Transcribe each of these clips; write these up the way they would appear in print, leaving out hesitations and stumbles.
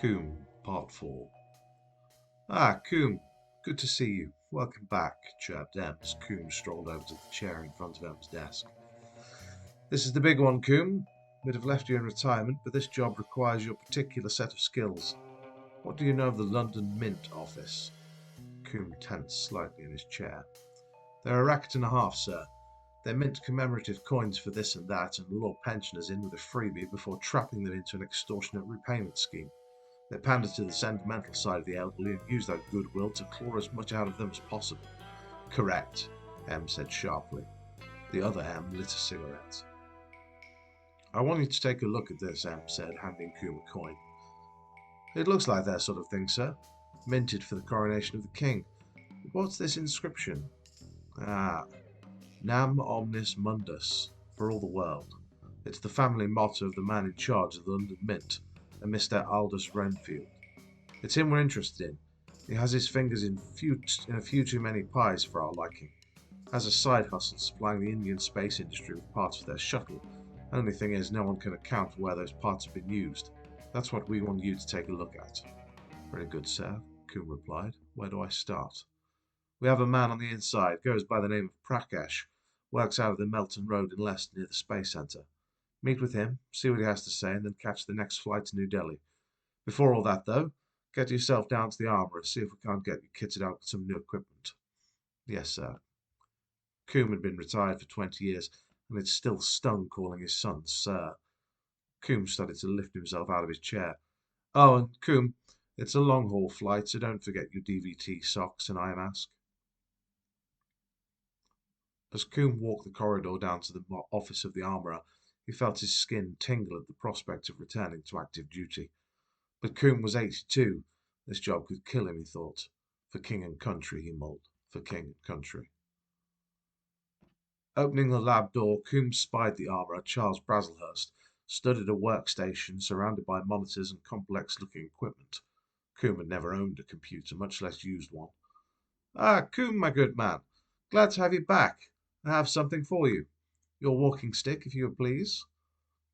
Coombe, Part 4. Ah, Coombe, good to see you. Welcome back, chirped Em as Coombe strolled over to the chair in front of Em's desk. This is the big one, Coombe. We'd have left you in retirement, but this job requires your particular set of skills. What do you know of the London Mint office? Coombe tensed slightly in his chair. They're a racket and a half, sir. They mint commemorative coins for this and that and lure pensioners in with a freebie before trapping them into an extortionate repayment scheme. They pander to the sentimental side of the elderly and use that goodwill to claw as much out of them as possible. Correct, Em said sharply. The other Em lit a cigarette. I want you to take a look at this, Em said, handing Coombe a coin. It looks like that sort of thing, sir. Minted for the coronation of the king. But what's this inscription? Ah, Nam omnis mundus, for all the world. It's the family motto of the man in charge of the London Mint, a Mr. Aldous Renfield. It's him we're interested in. He has his fingers in a few too many pies for our liking. Has a side hustle supplying the Indian space industry with parts for their shuttle. Only thing is, no one can account for where those parts have been used. That's what we want you to take a look at. Very good, sir, Coombe replied. Where do I start? We have a man on the inside, goes by the name of Prakash, works out of the Melton Road in Leicester near the Space Centre. Meet with him, see what he has to say, and then catch the next flight to New Delhi. Before all that, though, get yourself down to the armourer, see if we can't get you kitted out with some new equipment. Yes, sir. Coombe had been retired for 20 years, and it still stung calling his son sir. Coombe started to lift himself out of his chair. Oh, and Coombe, it's a long-haul flight, so don't forget your DVT socks and eye mask. As Coombe walked the corridor down to the office of the armourer, he felt his skin tingle at the prospect of returning to active duty. But Coombe was 82. This job could kill him, he thought. For king and country, he mulled. For king and country. Opening the lab door, Coombe spied the armourer, Charles Brazelhurst, stood at a workstation surrounded by monitors and complex-looking equipment. Coombe had never owned a computer, much less used one. Ah, Coombe, my good man. Glad to have you back. I have something for you. Your walking stick, if you would please.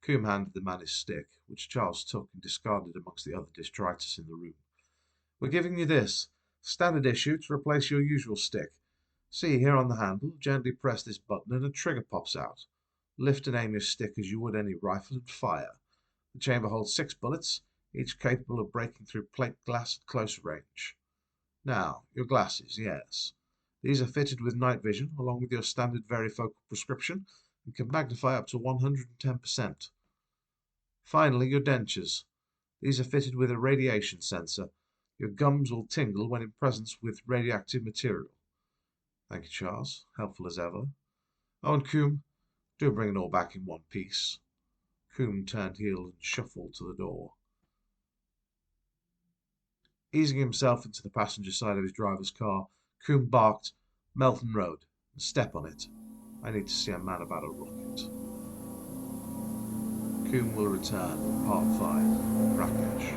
Coombe handed the man his stick, which Charles took and discarded amongst the other detritus in the room. We're giving you this, standard issue, to replace your usual stick. See, here on the handle, gently press this button and a trigger pops out. Lift and aim your stick as you would any rifle and fire. The chamber holds 6 bullets, each capable of breaking through plate glass at close range. Now, your glasses, yes. These are fitted with night vision, along with your standard varifocal prescription, and can magnify up to 110%. Finally, your dentures. These are fitted with a radiation sensor. Your gums will tingle when in presence with radioactive material. Thank you, Charles. Helpful as ever. Oh, and Coombe, do bring it all back in one piece. Coombe turned heel and shuffled to the door. Easing himself into the passenger side of his driver's car, Coombe barked, Melton Road, and step on it. I need to see a man about a rocket. Coombe will return with Part 5, Prakash.